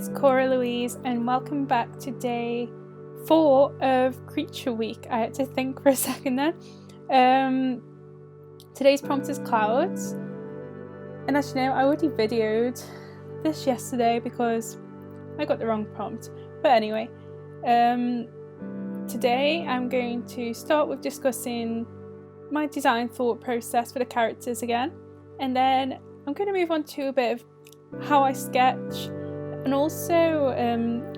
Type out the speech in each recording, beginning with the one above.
it's Cora Louise and welcome back to day 4 of Creature Week. I had to think for a second then. Today's prompt is clouds, and as you know, I already videoed this yesterday because I got the wrong prompt. But anyway, today I'm going to start with discussing my design thought process for the characters again, and then I'm going to move on to a bit of how I sketch and also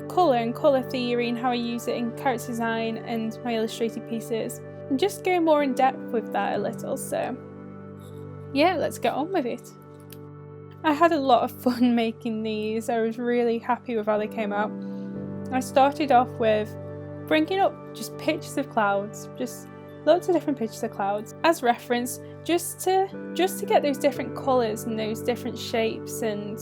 colour and colour theory and how I use it in character design and my illustrated pieces, and just go more in depth with that a little. So yeah, let's get on with it. I had a lot of fun making these. I was really happy with how they came out. I started off with bringing up just pictures of clouds, just lots of different pictures of clouds as reference, just to get those different colours and those different shapes and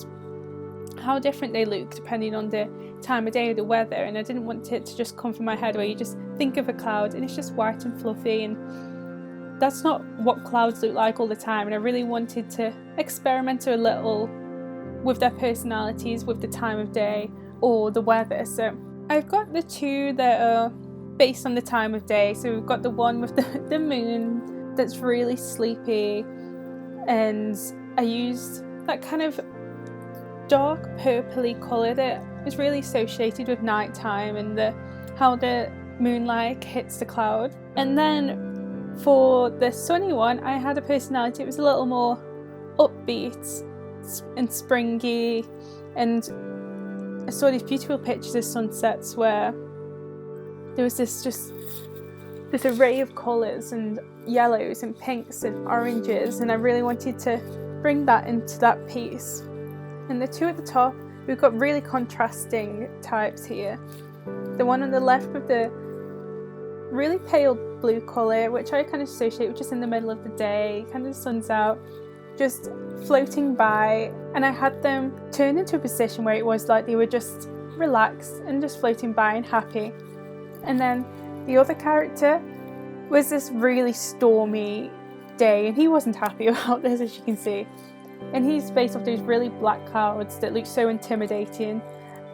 how different they look depending on the time of day or the weather. And I didn't want it to just come from my head where you just think of a cloud and it's just white and fluffy, and that's not what clouds look like all the time. And I really wanted to experiment a little with their personalities, with the time of day or the weather. So I've got the two that are based on the time of day. So we've got the one with the moon that's really sleepy, and I used that kind of dark purpley colour that is really associated with nighttime and how the moonlight hits the cloud. And then for the sunny one, I had a personality. It was a little more upbeat and springy, and I saw these beautiful pictures of sunsets where there was this array of colours and yellows and pinks and oranges, and I really wanted to bring that into that piece. And the two at the top, we've got really contrasting types here. The one on the left with the really pale blue colour, which I kind of associate with just in the middle of the day, kind of the sun's out, just floating by, and I had them turned into a position where it was like they were just relaxed and just floating by and happy. And then the other character was this really stormy day, and he wasn't happy about this, as you can see. And he's based off those really black clouds that look so intimidating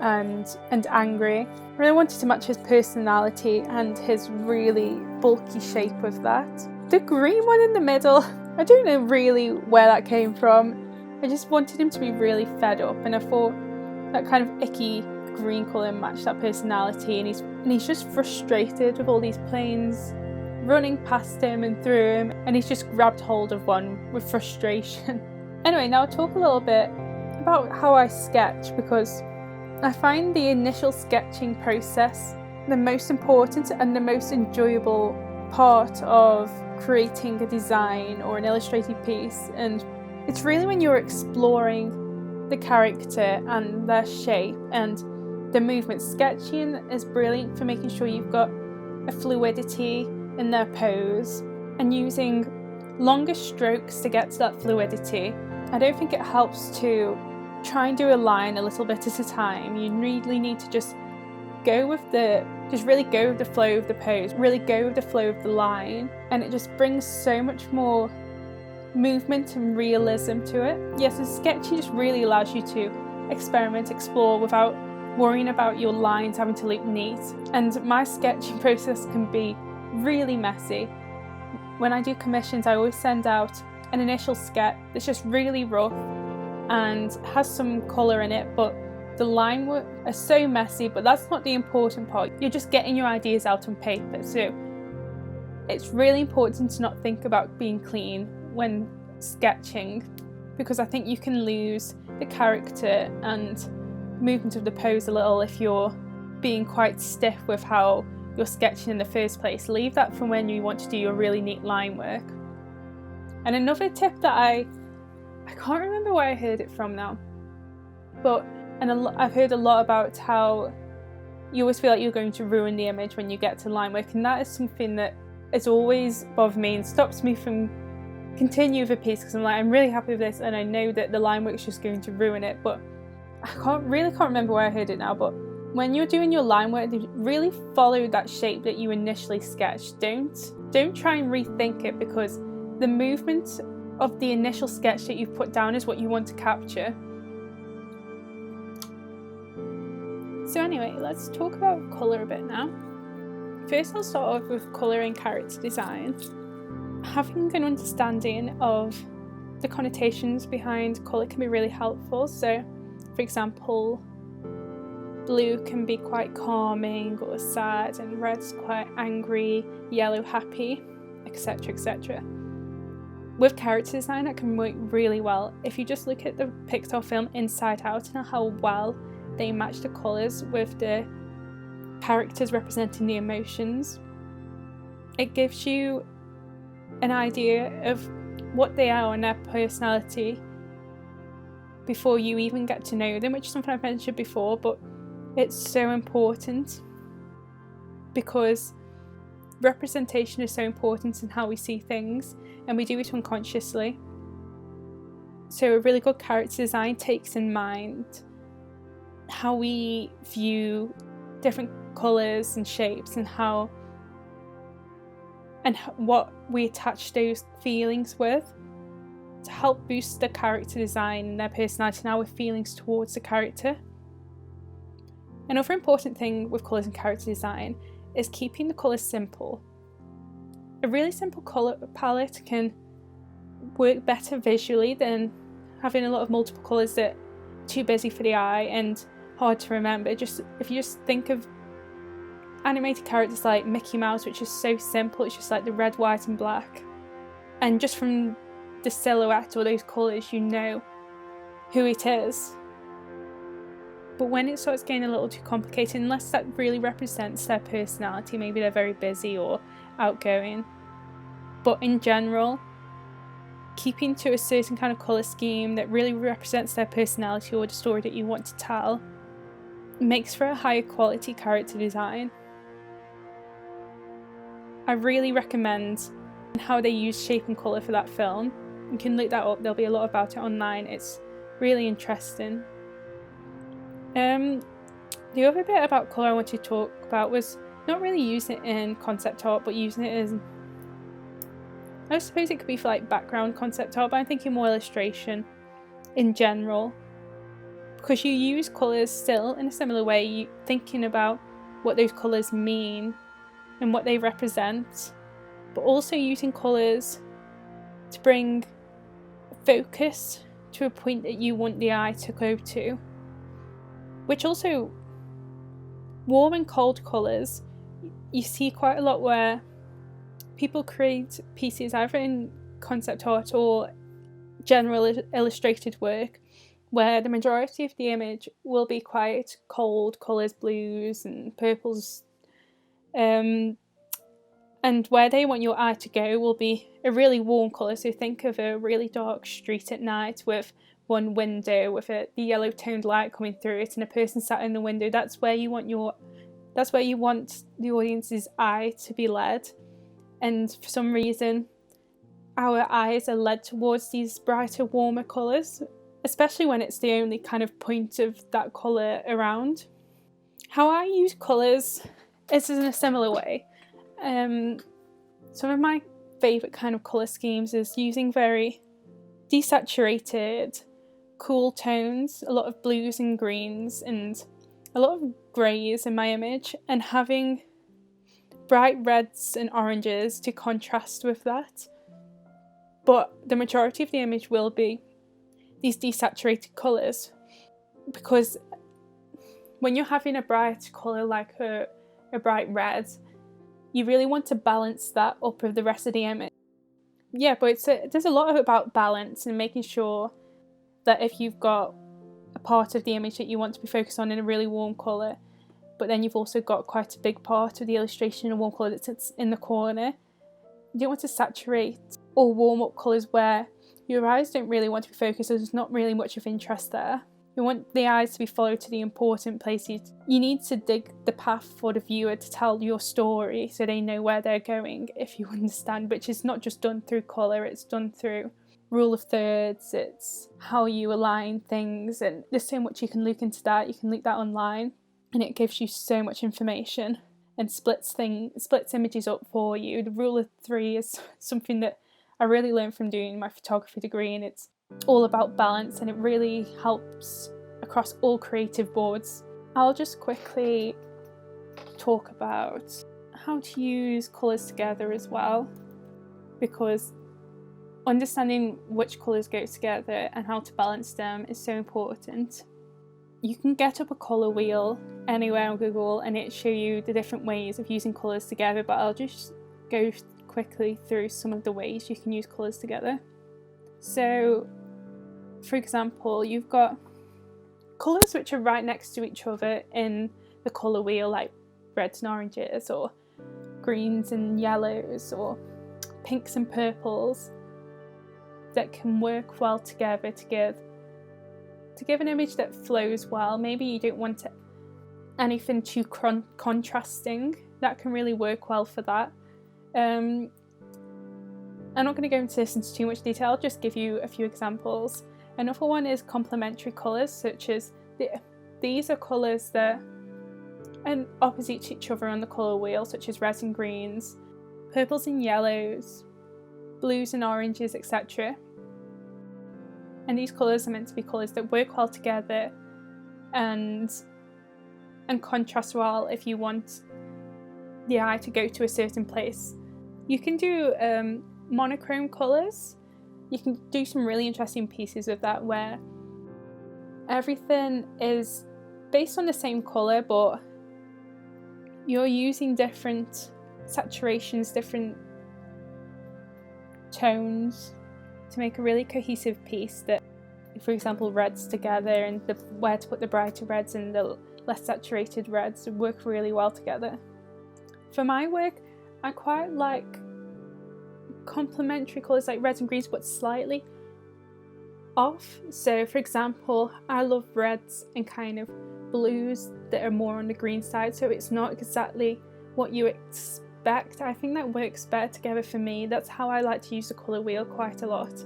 and angry. I really wanted to match his personality and his really bulky shape with that. The green one in the middle, I don't know really where that came from. I just wanted him to be really fed up, and I thought that kind of icky green colour matched that personality, and he's just frustrated with all these planes running past him and through him, and he's just grabbed hold of one with frustration. Anyway, now I'll talk a little bit about how I sketch, because I find the initial sketching process the most important and the most enjoyable part of creating a design or an illustrated piece. And it's really when you're exploring the character and their shape and the movement. Sketching is brilliant for making sure you've got a fluidity in their pose and using longer strokes to get to that fluidity. I don't think it helps to try and do a line a little bit at a time. You really need to just really go with the flow of the pose, really go with the flow of the line, and it just brings so much more movement and realism to it. Yes, and sketching just really allows you to experiment, explore without worrying about your lines having to look neat. And my sketching process can be really messy. When I do commissions, I always send out an initial sketch that's just really rough and has some colour in it, but the line work are so messy. But that's not the important part. You're just getting your ideas out on paper. So it's really important to not think about being clean when sketching, because I think you can lose the character and movement of the pose a little if you're being quite stiff with how you're sketching in the first place. Leave that for when you want to do your really neat line work. And another tip that I can't remember where I heard it from now, but I've heard a lot about how you always feel like you're going to ruin the image when you get to line work, and that is something that has always bothered me and stops me from continue with a piece, because I'm like, I'm really happy with this and I know that the line work is just going to ruin it. But I can't remember where I heard it now, but when you're doing your line work, really follow that shape that you initially sketched. Don't try and rethink it, because the movement of the initial sketch that you've put down is what you want to capture. So anyway, let's talk about colour a bit now. First I'll start off with colour and character design. Having an understanding of the connotations behind colour can be really helpful. So for example, blue can be quite calming or sad, and red's quite angry, yellow happy, etc, etc. With character design, that can work really well. If you just look at the Pixar film Inside Out and how well they match the colours with the characters representing the emotions, it gives you an idea of what they are and their personality before you even get to know them, which is something I've mentioned before, but it's so important because representation is so important in how we see things, and we do it unconsciously. So a really good character design takes in mind how we view different colours and shapes, and what we attach those feelings with, to help boost the character design and their personality and our feelings towards the character. Another important thing with colours and character design is keeping the colours simple. A really simple colour palette can work better visually than having a lot of multiple colours that are too busy for the eye and hard to remember. If you just think of animated characters like Mickey Mouse, which is so simple, it's just like the red, white and black, and just from the silhouette or those colours you know who it is. But when it starts getting a little too complicated, unless that really represents their personality, maybe they're very busy or outgoing, but in general, keeping to a certain kind of colour scheme that really represents their personality or the story that you want to tell makes for a higher quality character design. I really recommend how they use shape and colour for that film. You can look that up, there'll be a lot about it online, it's really interesting. The other bit about colour I want to talk about was not really using it in concept art, but using it as, I suppose it could be for like background concept art, but I'm thinking more illustration in general, because you use colours still in a similar way, you thinking about what those colours mean and what they represent, but also using colours to bring focus to a point that you want the eye to go to. Which also, warm and cold colours, you see quite a lot where people create pieces either in concept art or general illustrated work where the majority of the image will be quite cold colours, blues and purples, and where they want your eye to go will be a really warm colour. So think of a really dark street at night with one window with the yellow toned light coming through it and a person sat in the window. That's where you want the audience's eye to be led. And for some reason our eyes are led towards these brighter, warmer colours, especially when it's the only kind of point of that colour around. How I use colours is in a similar way. Some of my favourite kind of colour schemes is using very desaturated, cool tones, a lot of blues and greens and a lot of greys in my image, and having bright reds and oranges to contrast with that. But the majority of the image will be these desaturated colours, because when you're having a bright colour like a bright red, you really want to balance that up with the rest of the image. Yeah, but there's a lot about balance and making sure that if you've got a part of the image that you want to be focused on in a really warm colour, but then you've also got quite a big part of the illustration in a warm colour that sits in the corner, you don't want to saturate or warm up colours where your eyes don't really want to be focused, so there's not really much of interest there. You want the eyes to be followed to the important places. You need to dig the path for the viewer to tell your story so they know where they're going, if you understand, which is not just done through colour, it's done through rule of thirds, it's how you align things, and there's so much you can look into that. You can look that online and it gives you so much information and splits images up for you. The rule of three is something that I really learned from doing my photography degree, and it's all about balance, and it really helps across all creative boards. I'll just quickly talk about how to use colours together as well, because understanding which colours go together and how to balance them is so important. You can get up a colour wheel anywhere on Google and it'll show you the different ways of using colours together, but I'll just go quickly through some of the ways you can use colours together. So, for example, you've got colours which are right next to each other in the colour wheel, like reds and oranges, or greens and yellows, or pinks and purples, that can work well together to give an image that flows well. Maybe you don't want anything too contrasting. That can really work well for that. I'm not going to go into this in too much detail, I'll just give you a few examples. Another one is complementary colours, such as these are colours that are opposite each other on the colour wheel, such as reds and greens, purples and yellows, blues and oranges, etc. And these colours are meant to be colours that work well together and contrast well if you want the eye to go to a certain place. You can do monochrome colours. You can do some really interesting pieces with that where everything is based on the same colour, but you're using different saturations, different tones to make a really cohesive piece that, for example, reds together and where to put the brighter reds and the less saturated reds work really well together. For my work, I quite like complementary colours like reds and greens, but slightly off. So for example, I love reds and kind of blues that are more on the green side, so it's not exactly what you expect. I think that works better together for me. That's how I like to use the colour wheel quite a lot.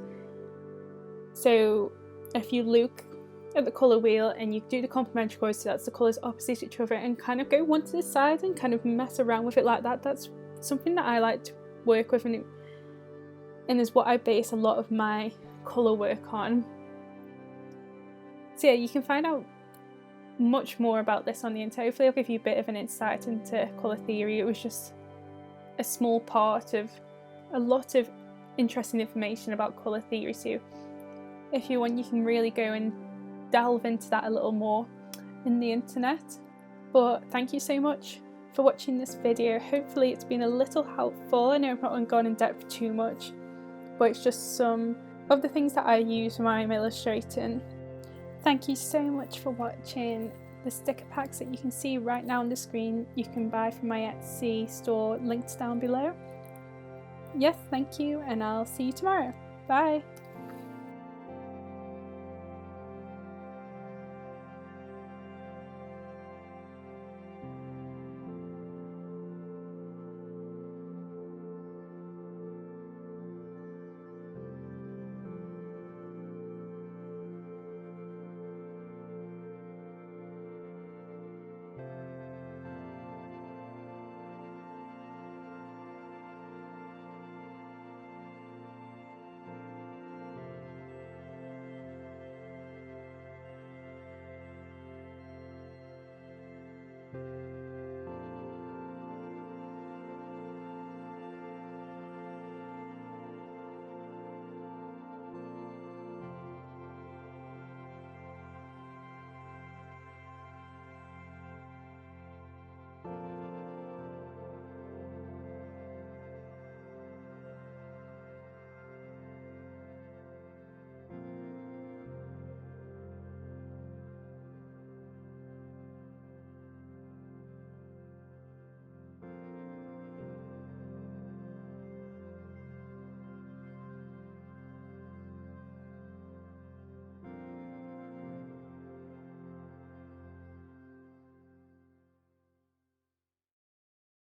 So if you look at the colour wheel and you do the complementary colours, so that's the colours opposite each other, and kind of go one to the side and kind of mess around with it like that. That's something that I like to work with, and is what I base a lot of my colour work on. So yeah, you can find out much more about this on the internet. Hopefully I'll give you a bit of an insight into colour theory. It was just a small part of a lot of interesting information about colour theory, so if you want you can really go and delve into that a little more in the internet. But thank you so much for watching this video. Hopefully it's been a little helpful. I know I've not gone in depth too much, but it's just some of the things that I use when I'm illustrating. Thank you so much for watching. The sticker packs that you can see right now on the screen you can buy from my Etsy store, linked down below. Yes, thank you, and I'll see you tomorrow. Bye!